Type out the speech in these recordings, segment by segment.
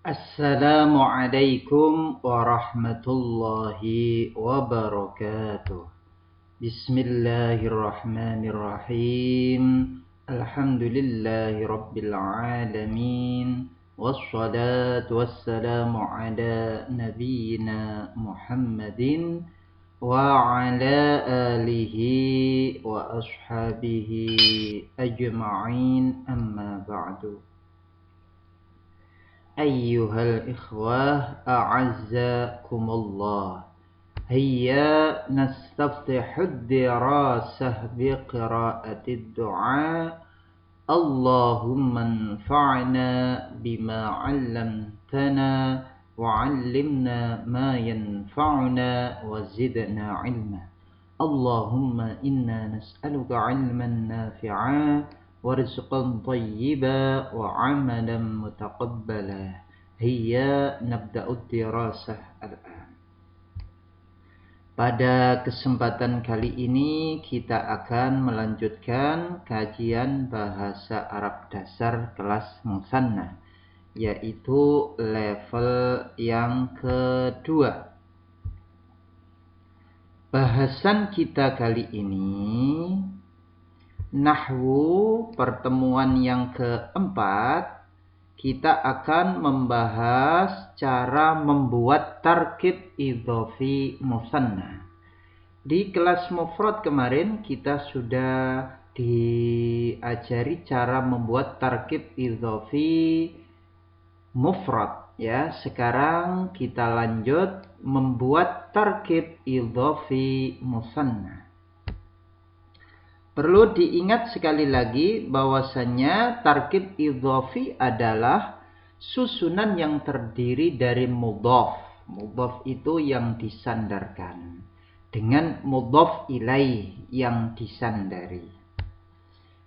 Assalamualaikum warahmatullahi wabarakatuh. Bismillahirrahmanirrahim. Alhamdulillahi rabbil alamin. Wassalatu wassalamu ala nabiyyina Muhammadin wa ala alihi wa ashabihi ajma'in, amma ba'du. Ayyuhal ikhwah, a'azzakumullah. Hayya nastaftihud dirasah biqira'atid du'a. Allahumma anfa'na bima 'allamtana wa 'allimna ma yanfa'una wa zidna 'ilma. Allahumma inna nas'aluka 'ilman nafi'a warizqan thayyiba wa 'amalan mutaqabbala. Hayya nabda'ud dirasah al-an. Pada kesempatan kali ini kita akan melanjutkan kajian bahasa Arab dasar kelas musanna, yaitu level yang kedua. Bahasan kita kali ini nahwu, pertemuan yang keempat. Kita akan membahas cara membuat tarkib idhofi musanna. Di kelas mufrad kemarin kita sudah diajari cara membuat tarkib idhofi mufrad, ya. Sekarang kita lanjut membuat tarkib idhofi musanna. Perlu diingat sekali lagi bahwasanya tarkib idhofi adalah susunan yang terdiri dari mudhaf. Mudhaf itu yang disandarkan dengan mudhaf ilaih yang disandari.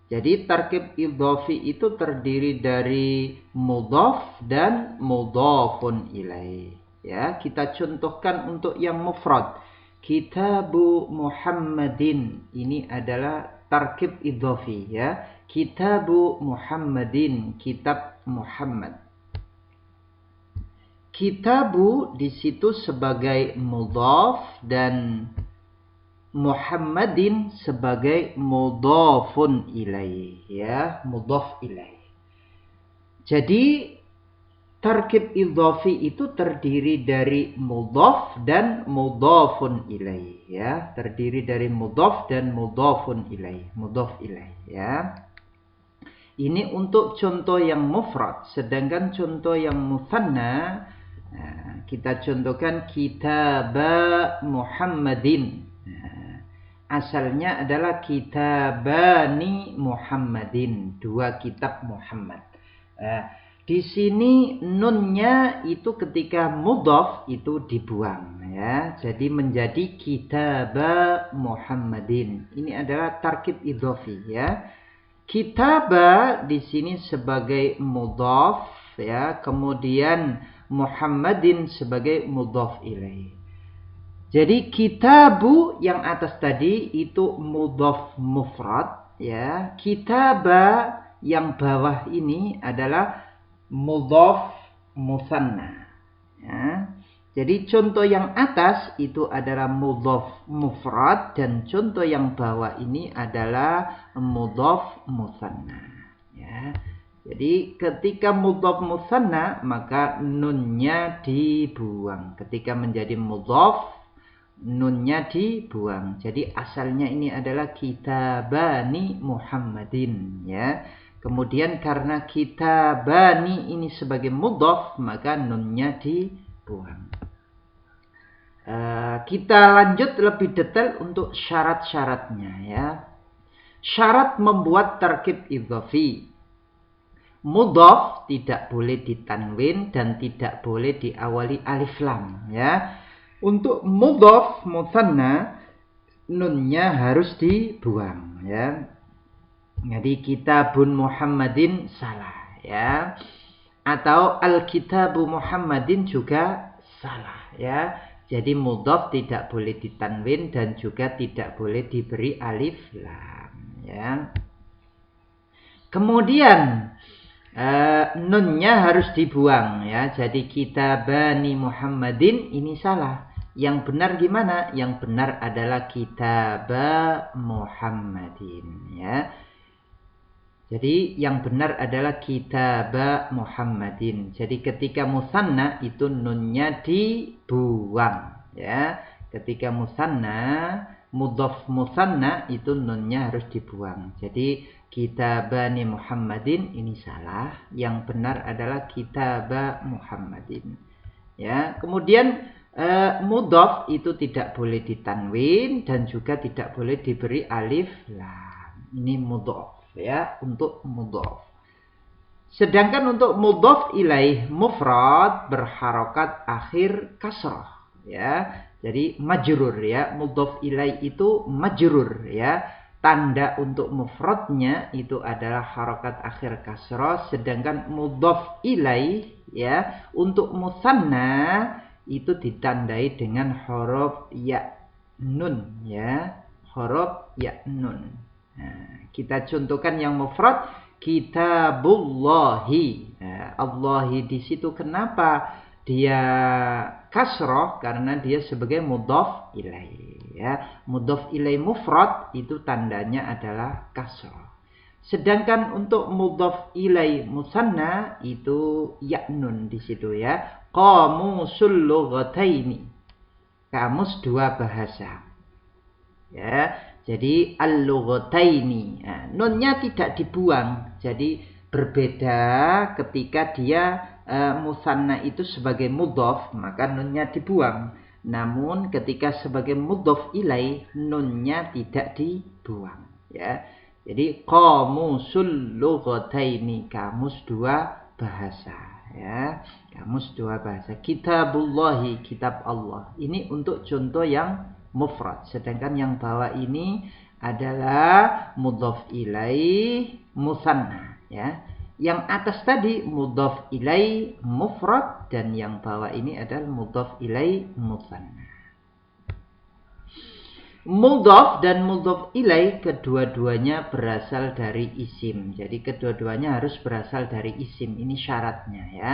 Jadi tarkib idhofi itu terdiri dari mudhaf dan mudhafun ilaih. Ya, kita contohkan untuk yang mufrad. Kitabu Muhammadin, ini adalah tarkib idhofi, ya. Kitabu Muhammadin, kitab Muhammad. Kitabu di situ sebagai mudhaf dan Muhammadin sebagai mudhafun ilaih, ya, mudhaf ilaih. Jadi tarkib idhofi itu terdiri dari mudhaf dan mudhafun ilaih, ya. Terdiri dari mudhaf dan mudhafun ilaih, mudhaf ilaih, ya. Ini untuk contoh yang mufrad. Sedangkan contoh yang musanna, kita contohkan kitaba Muhammadin. Asalnya adalah kitabani Muhammadin, dua kitab Muhammad. Di sini nunnya itu ketika mudhaf itu dibuang, ya. Jadi menjadi kitaba Muhammadin. Ini adalah tarkib idhofi, ya. Kitaba di sini sebagai mudhaf, ya. Kemudian Muhammadin sebagai mudhaf ilaih. Jadi kitabu yang atas tadi itu mudhaf mufrad, ya. Kitaba yang bawah ini adalah mudhaf musanna, ya. Jadi contoh yang atas itu adalah mudhaf mufrad dan contoh yang bawah ini adalah mudhaf musanna, ya. Jadi ketika mudhaf musanna maka nunnya dibuang. Ketika menjadi mudhaf nunnya dibuang. Jadi asalnya ini adalah kitabani Muhammadin, ya. Kemudian karena kitabani ini sebagai mudhaf maka nunnya dibuang. Kita lanjut lebih detail untuk syarat-syaratnya, ya. Syarat membuat tarkib idhofi. Mudhaf tidak boleh ditanwin dan tidak boleh diawali alif lam, ya. Untuk mudhaf musanna nunnya harus dibuang, ya. Jadi kitabun Muhammadin salah, ya. Atau al-kitabu Muhammadin juga salah, ya. Jadi mudhaf tidak boleh ditanwin dan juga tidak boleh diberi alif lam, ya. Kemudian nunnya harus dibuang ya. Jadi kitabani Muhammadin ini salah. Yang benar gimana? Yang benar adalah kitaba Muhammadin ya. Jadi yang benar adalah kitaba Muhammadin. Jadi ketika musanna itu nunnya dibuang ya. Ketika musanna, mudhaf musanna itu nunnya harus dibuang. Jadi kitabani Muhammadin ini salah. Yang benar adalah kitaba Muhammadin. Ya, kemudian mudhaf itu tidak boleh ditanwin dan juga tidak boleh diberi alif lam. Ini mudhaf ya, untuk mudhaf. Sedangkan untuk mudhaf ilaih mufrad berharokat akhir kasrah ya. Jadi majrur ya, mudhaf ilaih itu majrur ya. Tanda untuk mufradnya itu adalah harokat akhir kasrah, sedangkan mudhaf ilaih ya untuk musanna itu ditandai dengan huruf ya nun ya, huruf ya nun. Nah, kita contohkan yang mufrad kitabullahi. Nah, Allahi di situ kenapa dia kasroh? Karena dia sebagai mudhaf ilaih ya. Mudhaf ilaih mufrad itu tandanya adalah kasroh. Sedangkan untuk mudhaf ilaih musanna itu ya nun di situ ya. Qamusul lughataini. Kamus dua bahasa. Ya, jadi al-lughataini. Nah, nunnya tidak dibuang. Jadi berbeda ketika dia musanna itu sebagai mudhaf, maka nunnya dibuang. Namun ketika sebagai mudhaf ilaih, nunnya tidak dibuang. Ya, jadi qamusul lughataini, kamus dua bahasa. Ya, kamus dua bahasa. Kitabullahi, kitab Allah. Ini untuk contoh yang mufrad. Sedangkan yang bawah ini adalah mudhaf ilaih musanna. Ya. Yang atas tadi mudhaf ilaih mufrad dan yang bawah ini adalah mudhaf ilaih musanna. Mudhaf dan mudhaf ilaih kedua-duanya berasal dari isim. Jadi kedua-duanya harus berasal dari isim. Ini syaratnya ya.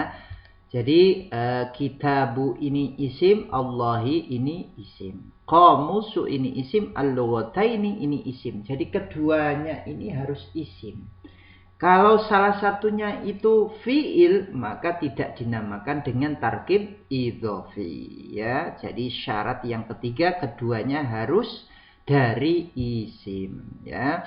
Jadi kitabu ini isim, Allahi ini isim. Qamusu ini isim, al-lughataini ini isim. Jadi keduanya ini harus isim. Kalau salah satunya itu fi'il, maka tidak dinamakan dengan tarkib idhofi. Ya, jadi syarat yang ketiga keduanya harus dari isim. Ya.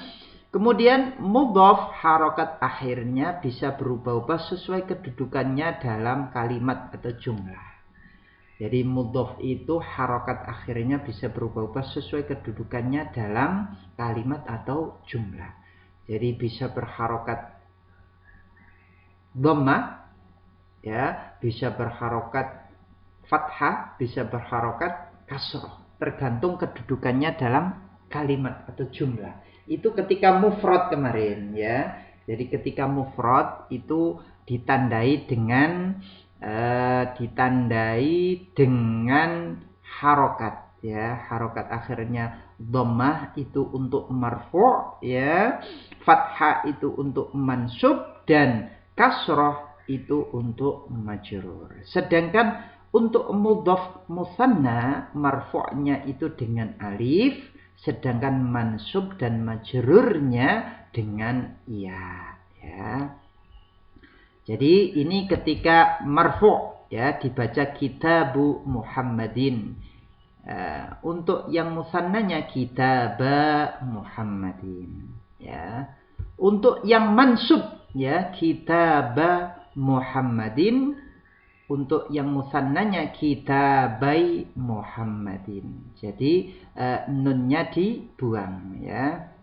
Kemudian mudhaf harokat akhirnya bisa berubah-ubah sesuai kedudukannya dalam kalimat atau jumlah. Jadi mudhaf itu harokat akhirnya bisa berubah-ubah sesuai kedudukannya dalam kalimat atau jumlah. Jadi bisa berharokat dhammah, ya, bisa berharokat fathah, bisa berharokat kasroh, tergantung kedudukannya dalam kalimat atau jumlah. Itu ketika mufrad kemarin, ya. Jadi ketika mufrad itu ditandai dengan harokat, ya, harokat akhirnya dhammah itu untuk marfu', ya, fathah itu untuk mansub, dan kasroh itu untuk majrur. Sedangkan untuk mudhaf musanna marfu'nya itu dengan alif, sedangkan mansub dan majrurnya dengan ya. Jadi ini ketika marfu', ya, dibaca kitabu Muhammadin. Untuk yang musannanya kitaba Muhammadin, ya. Untuk yang mansub, ya, kitaba Muhammadin. Untuk yang musannanya kitabai Muhammadin. Jadi nunnya dibuang, ya.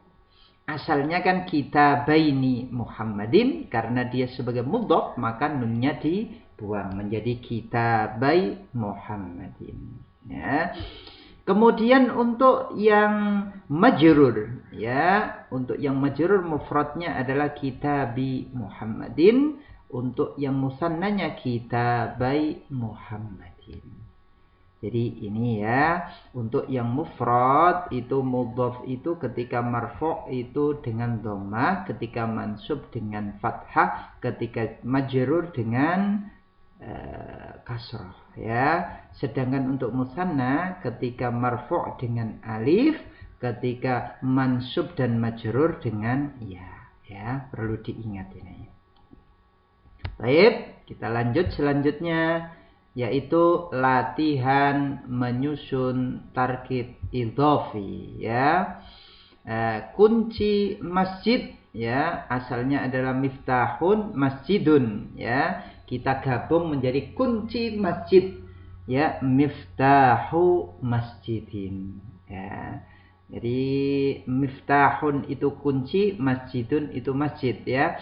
Asalnya kan kitabaini Muhammadin, karena dia sebagai mudhaf maka nunnya dibuang menjadi kitabai Muhammadin. Ya. Kemudian untuk yang majrur, ya, untuk yang majrur mufradnya adalah kitabi Muhammadin, untuk yang musannanya kitabai Muhammadin. Jadi ini ya, untuk yang mufrad itu mudhaf itu ketika marfu' itu dengan dhammah, ketika mansub dengan fathah, ketika majrur dengan kasrah ya. Sedangkan untuk musanna ketika marfu' dengan alif, ketika mansub dan majrur dengan ya. Perlu diingat ini. Baik, kita lanjut selanjutnya, yaitu latihan menyusun tarkib idhofi ya. Kunci masjid ya, asalnya adalah miftahun masjidun ya. Kita gabung menjadi kunci masjid ya, miftahu masjidin ya. Jadi miftahun itu kunci, masjidun itu masjid ya.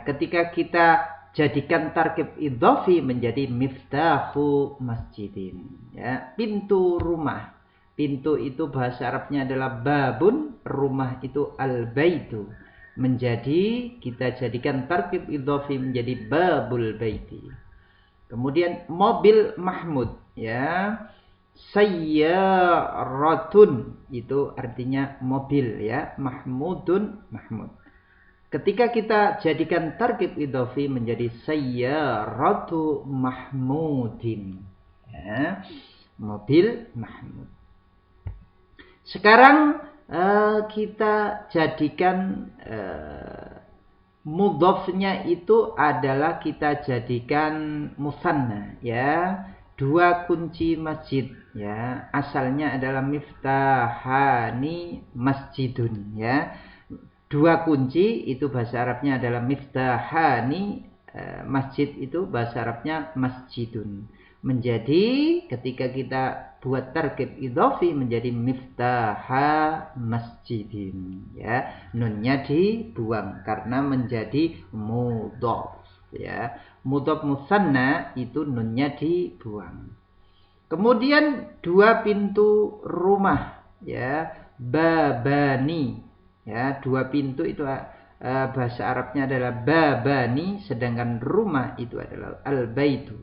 Ketika kita jadikan tarkib idhofi menjadi miftahu masjidin ya, pintu rumah. Pintu itu bahasa Arabnya adalah babun, rumah itu al-baitu. Menjadi kita jadikan tarkib idhofi menjadi babul baiti. Kemudian mobil mahmud ya. Sayyaratun itu artinya mobil ya, mahmudun mahmud. Ketika kita jadikan tarkib idhofi menjadi sayyaratu mahmudin ya, mobil mahmud. Sekarang kita jadikan mudhofnya itu adalah kita jadikan musanna ya, dua kunci masjid ya, asalnya adalah miftahani masjidun ya. Dua kunci itu bahasa Arabnya adalah miftahani, masjid itu bahasa Arabnya masjidun. Menjadi ketika kita buat tarkib idhofi menjadi miftaha masjidin ya, nunnya dibuang karena menjadi mudhaf ya. Mudhaf musanna itu nunnya dibuang. Kemudian dua pintu rumah ya, babani ya, dua pintu itu bahasa Arabnya adalah babani, sedangkan rumah itu adalah al-baitu.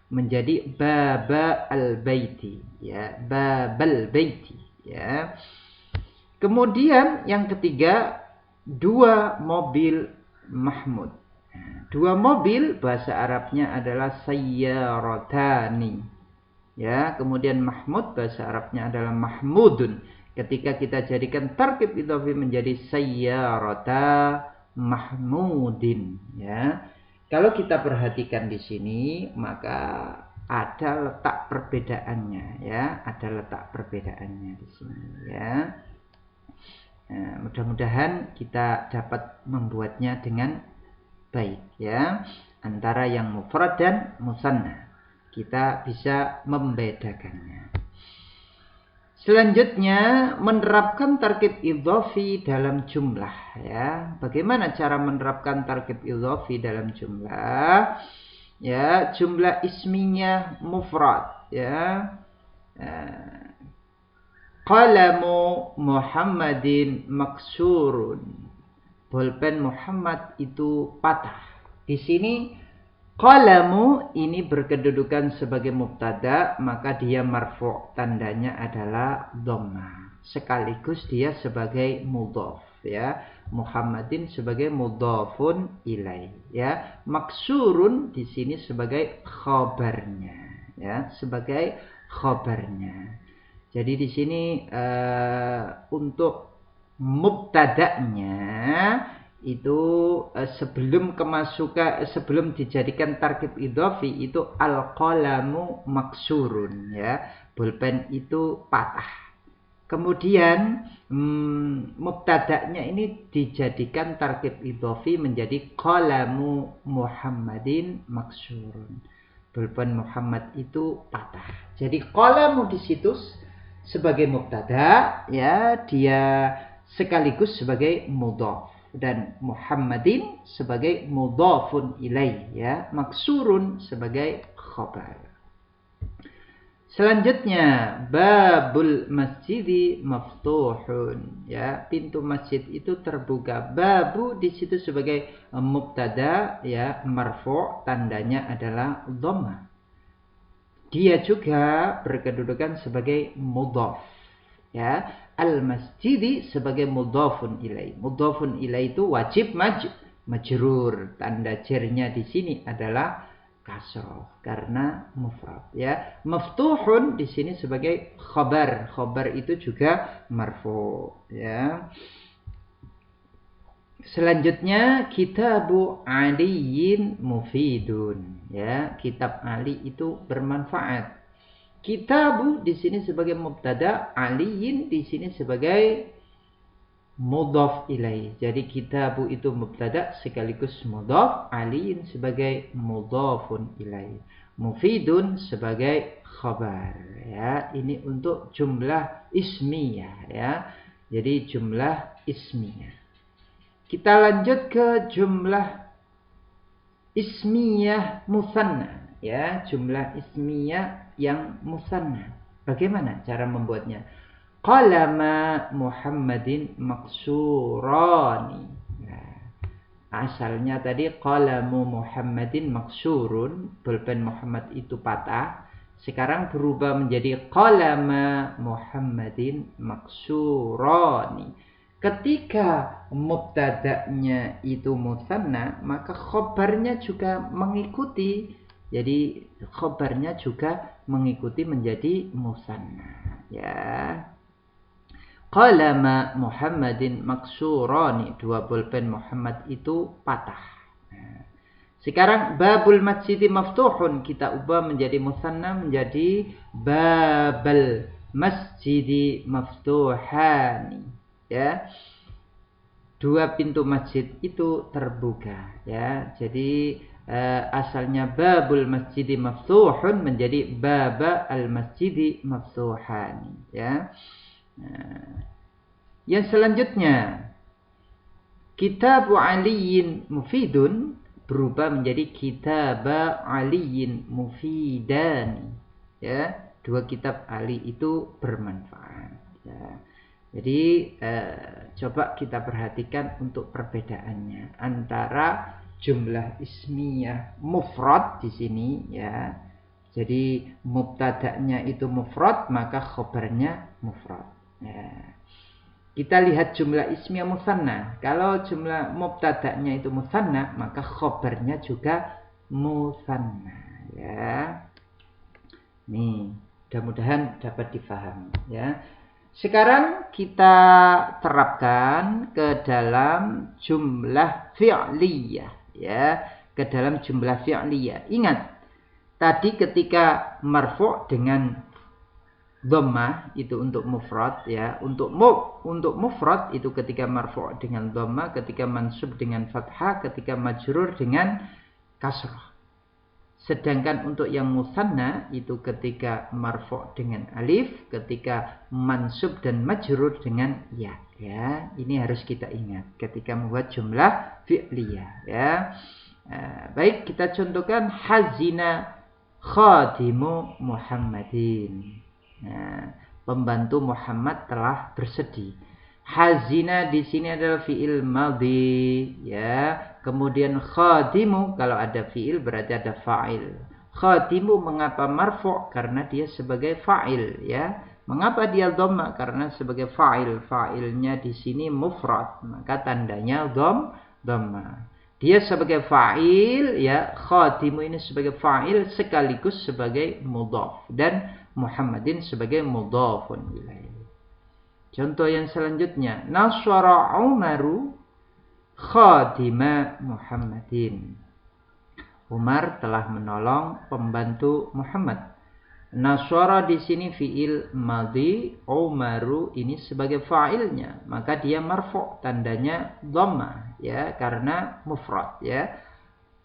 Menjadi baba al-baiti ya, babal baiti ya. Kemudian yang ketiga, dua mobil mahmud. Dua mobil bahasa Arabnya adalah sayyaratani ya. Kemudian mahmud bahasa Arabnya adalah mahmudun. Ketika kita jadikan tarkib idhofi menjadi sayyarata mahmudin ya. Kalau kita perhatikan di sini, maka ada letak perbedaannya ya, ada letak perbedaannya di sini ya. Nah, mudah-mudahan kita dapat membuatnya dengan baik ya, antara yang mufrad dan musanna. Kita bisa membedakannya. Selanjutnya, menerapkan tarkib idhofi dalam jumlah ya. Bagaimana cara menerapkan tarkib idhofi dalam jumlah? Ya, jumlah isminya mufrad ya. Qalamu Muhammadin maksurun. Bolpen Muhammad itu patah. Di sini qalamu ini berkedudukan sebagai mubtada, maka dia marfu', tandanya adalah dhammah. Sekaligus dia sebagai mudhaf ya. Muhammadin sebagai mudhafun ilaih ya. Maksurun di sini sebagai khabarnya ya, sebagai khabarnya. Jadi di sini untuk mubtada'nya itu sebelum dijadikan tarkib idhofi itu al-qalamu maksurun ya, bolpen itu patah. Kemudian mubtada'nya ini dijadikan tarkib idhofi menjadi qalamu Muhammadin maksurun, bolpen Muhammad itu patah. Jadi qalamu di situ sebagai mubtada ya, dia sekaligus sebagai mudhaf, dan Muhammadin sebagai mudhafun ilaih ya, maksurun sebagai khabar. Selanjutnya babul masjidi maftuhun ya, pintu masjid itu terbuka. Babu di situ sebagai mubtada ya, marfu', tandanya adalah dhammah. dia juga berkedudukan sebagai mudhaf. Ya, al-masjidi sebagai mudhafun ilaih. Mudhafun ilaih itu wajib majrur. Tanda jernya di sini adalah kasroh karena mufrad. Ya, maftuhun di sini sebagai khabar. Khabar itu juga marfu. Ya. Selanjutnya kitabu aliyin mufidun, ya, kitab Ali itu bermanfaat. Kitabu di sini sebagai mubtada, aliyin di sini sebagai mudhaf ilaih. Jadi kitabu itu mubtada sekaligus mudhaf, aliyin sebagai mudhafun ilaih. Mufidun sebagai khabar, ya. Ini untuk jumlah ismiyah, ya. Jadi jumlah ismiyah. Kita lanjut ke jumlah ismiyah musanna, ya, jumlah ismiyah yang musanna. Bagaimana cara membuatnya? Qalama Muhammadin maksurani. Nah, asalnya tadi qalamu Muhammadin maksurun, pulpen Muhammad itu patah. Sekarang berubah menjadi qalama Muhammadin maksurani. Ketika mubtada'nya itu musanna, maka khobarnya juga mengikuti. Jadi khobarnya juga mengikuti menjadi musanna. Ya. Qalama Muhammadin maksurani. Dua pulpen Muhammad itu patah. Nah, sekarang babul masjidi maftuhun. Kita ubah menjadi musanna menjadi babal masjidi maftuhani. Ya, dua pintu masjid itu terbuka, ya. Jadi asalnya babul masjidi maftuhun menjadi baba al masjidi maftuhani, ya. Yang selanjutnya kitabu aliyin mufidun berubah menjadi kitaba aliyin mufidani, ya. Dua kitab Ali itu bermanfaat, ya. Jadi coba kita perhatikan untuk perbedaannya antara jumlah ismiyah mufrad di sini, ya. Jadi mubtada'nya itu mufrad, maka khabarnya mufrad. Ya. Kita lihat jumlah ismiyah musanna. Kalau jumlah mubtada'nya itu musanna, maka khabarnya juga musanna, ya. Nih, mudah-mudahan dapat difahami, ya. Sekarang kita terapkan ke dalam jumlah fi'liyah, ya, ke dalam jumlah fi'liyah. Ingat, tadi ketika marfu' dengan dhammah itu untuk mufrad, ya. Untuk mufrad itu ketika marfu' dengan dhammah, ketika mansub dengan fathah, ketika majrur dengan kasrah. Sedangkan untuk yang musanna itu ketika marfu' dengan alif, ketika mansub dan majrur dengan ya. Ya, ini harus kita ingat ketika membuat jumlah fi'liyah, ya. Baik, kita contohkan hazina khadimu Muhammadin. Nah, pembantu Muhammad telah bersedih. Hazina di sini adalah fi'il madhi, ya. Kemudian khadimu, kalau ada fi'il berarti ada fa'il. Khadimu mengapa marfu'? Karena dia sebagai fa'il, ya. Mengapa dia dhamma? Karena sebagai fa'il. Fa'ilnya di sini mufrad, maka tandanya dhamma. Dia sebagai fa'il, ya. Khadimu ini sebagai fa'il sekaligus sebagai mudhaf, dan Muhammadin sebagai mudhafun ilaih. Contoh yang selanjutnya, nasara Umaru khadima Muhammadin. Umar telah menolong pembantu Muhammad. Nasara di sini fi'il madhi, Umaru ini sebagai fa'ilnya, maka dia marfu', tandanya dhamma, ya, karena mufrad, ya.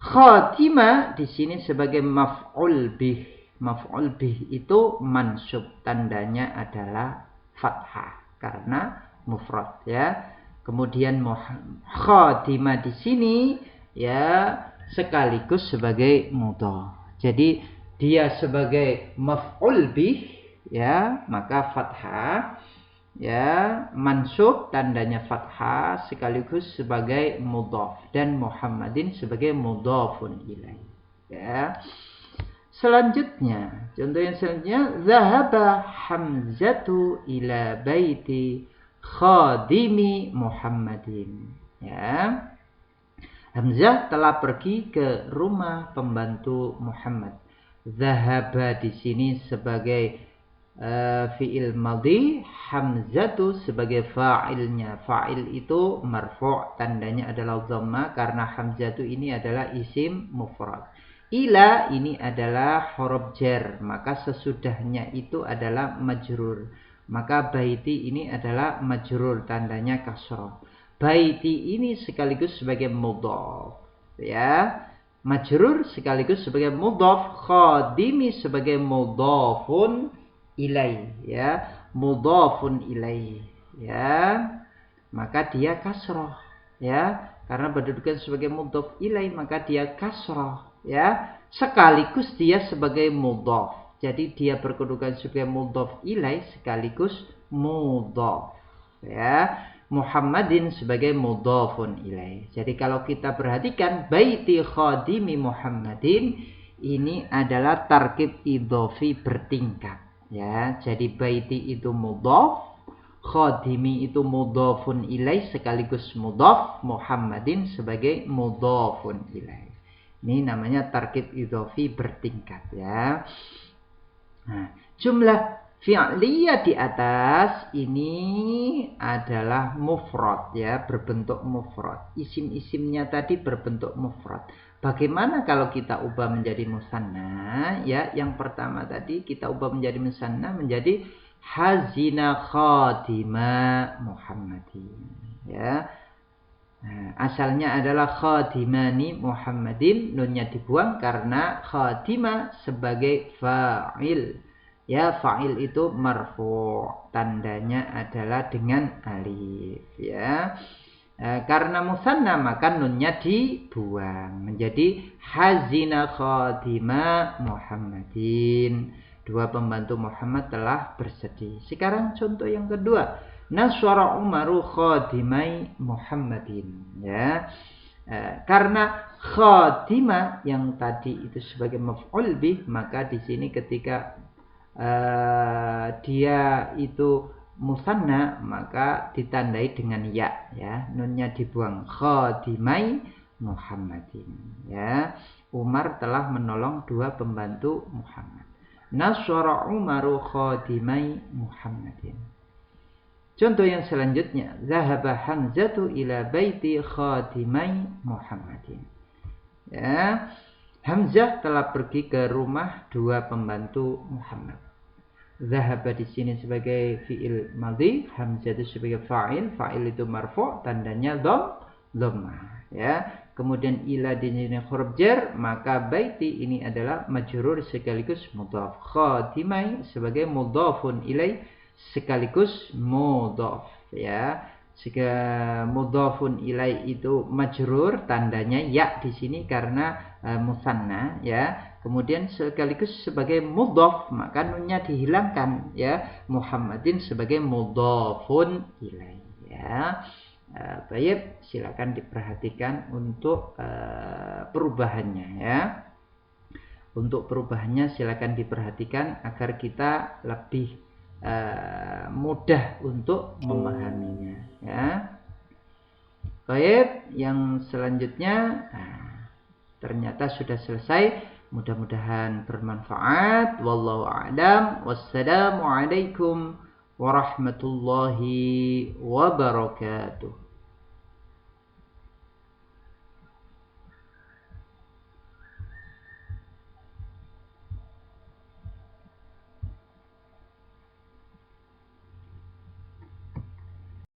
Khatima di sini sebagai maf'ul bih. Maf'ul bih itu mansub, tandanya adalah fathah karena mufrad, ya. Kemudian khatimah di sini, ya, sekaligus sebagai mudhaf. Jadi dia sebagai maf'ul bih, ya, maka fathah, ya, mansub tandanya fathah sekaligus sebagai mudhaf, dan Muhammadin sebagai mudhafun ilaih, ya. Selanjutnya, contoh yang selanjutnya, zahaba Hamzatu ila baiti khadimi Muhammadin. Ya. Hamzah telah pergi ke rumah pembantu Muhammad. Zahaba di sini sebagai fi'il madhi, Hamzatu sebagai fa'ilnya. Fa'il itu marfu', tandanya adalah dhamma karena Hamzatu ini adalah isim mufrad. Ila ini adalah huruf jar, maka sesudahnya itu adalah majrur. Maka baiti ini adalah majrur, tandanya kasrah. Baiti ini sekaligus sebagai mudhaf, ya. Majrur sekaligus sebagai mudhaf, khadimi sebagai mudhafun ilai, ya. Mudhafun ilai, ya. Maka dia kasrah, ya. Karena berkedudukan sebagai mudhaf ilai, maka dia kasrah, ya, sekaligus dia sebagai mudhaf. Jadi dia berkedudukan sebagai mudhaf ilai sekaligus mudhaf, ya. Muhammadin sebagai mudhafun ilai. Jadi kalau kita perhatikan baiti khadimi Muhammadin ini adalah tarkib idhofi bertingkat, ya. Jadi baiti itu mudhaf, khadimi itu mudhafun ilai sekaligus mudhaf, Muhammadin sebagai mudhafun ilai. Ini namanya tarkib idhofi bertingkat, ya. Nah, jumlah fi'liyah di atas ini adalah mufrad, ya, berbentuk mufrad. Isim-isimnya tadi berbentuk mufrad. Bagaimana kalau kita ubah menjadi musanna? Ya, yang pertama tadi kita ubah menjadi musanna menjadi hazina khadima Muhammadin, ya. Nah, asalnya adalah khadimani Muhammadin, nunnya dibuang karena khadima sebagai fa'il. Ya, fa'il itu marfu', tandanya adalah dengan alif, ya. Karena musanna maka nunnya dibuang menjadi hazina khadima Muhammadin. Dua pembantu Muhammad telah bersedih. Sekarang contoh yang kedua, naswara Umaru khadimai Muhammadin, ya. Karena khadima yang tadi itu sebagai maf'ul bih, maka di sini ketika dia itu musanna maka ditandai dengan ya, ya, nunnya dibuang, khadimai Muhammadin, ya. Umar telah menolong dua pembantu Muhammad. Naswara Umaru khadimai Muhammadin. Contoh yang selanjutnya, zahaba Hamzatu ila baiti khadimai Muhammadin, ya. Hamzah telah pergi ke rumah dua pembantu Muhammad. Zahaba di sini sebagai fi'il madhi, Hamzah itu sebagai fa'il, fa'il itu marfu', tandanya dhammah, ya. Kemudian ila di sini huruf jar, maka baiti ini adalah majrur sekaligus mudhaf. Khadimai sebagai mudhafun ilai sekaligus mudhaf, ya. Jika mudhafun ilai itu majrur, tandanya ya di sini karena musanna, ya. Kemudian sekaligus sebagai mudhaf, maka nunnya dihilangkan, ya. Muhammadin sebagai mudhafun ilai, ya. Baik, silakan diperhatikan untuk perubahannya, ya. Untuk perubahannya silakan diperhatikan agar kita lebih mudah untuk memahaminya, ya. Baik, yang selanjutnya ternyata sudah selesai. Mudah-mudahan bermanfaat. Wallahu a'lam. Wassalamualaikum warahmatullahi wabarakatuh.